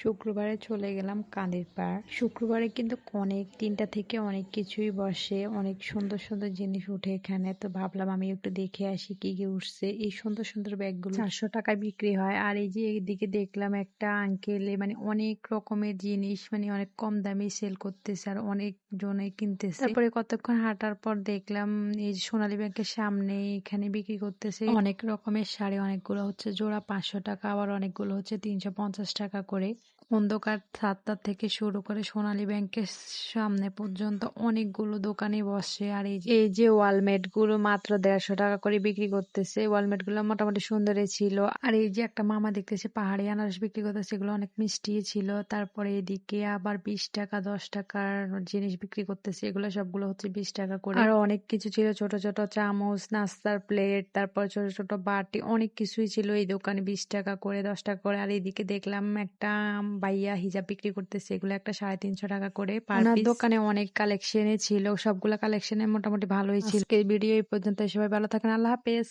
শুক্রবারে চলে গেলাম কাঁদির পাড়। শুক্রবারে কিন্তু অনেক ৩টা থেকে অনেক কিছুই বসে, অনেক সুন্দর সুন্দর জিনিস উঠে এখানে। তো ভাবলাম আমি একটু দেখে আসি কি কি উঠছে। এই সুন্দর সুন্দর ব্যাগগুলো 400 টাকায় বিক্রি হয়। আর এই যে এইদিকে দেখলাম একটা আঙ্কেলে মানে অনেক রকমের জিনিস মানে অনেক কম দামে সেল করতেছে আর অনেক জনে কিনতেছে। তারপরে কতক্ষণ হাঁটার পর দেখলাম এই যে সোনালী ব্যাংকের সামনে এখানে বিক্রি করতেছে অনেক রকমের শাড়ি। অনেকগুলো হচ্ছে জোড়া 500 টাকা, আবার অনেকগুলো হচ্ছে 350 টাকা করে। অন্ধকার 7টা থেকে শুরু করে সোনালী ব্যাংকের সামনে পর্যন্ত অনেকগুলো দোকানে বসে। আর এই যে ওয়ালমেট গুলো মাত্র 150 টাকা করে বিক্রি করতেছে। ওয়ালমেট গুলো মোটামুটি সুন্দরই ছিল। আর এই যে একটা মামা দেখতেছে পাহাড়ি আনারস বিক্রি করতেছে, এগুলো অনেক মিষ্টি ছিল। তারপরে এদিকে আবার 20 টাকা 10 টাকার জিনিস বিক্রি করতেছে, এগুলো সবগুলো হচ্ছে 20 টাকা করে। আর অনেক কিছু ছিল, ছোট ছোট চামচ, নাস্তার প্লেট, তারপর ছোট ছোট বাটি, অনেক কিছুই ছিল এই দোকানে 20 টাকা করে 10 টাকা করে। আর এইদিকে দেখলাম একটা ভাইয়া হিজাব বিক্রি করতেছে, এগুলো একটা 350 টাকা করে পার পিস। দোকানে অনেক কালেকশনে ছিল, সবগুলা কালেকশনে মোটামুটি ভালোই ছিল। আজকের ভিডিও এই পর্যন্ত। সবাই ভালো থাকেন, আল্লাহ হাফেজ।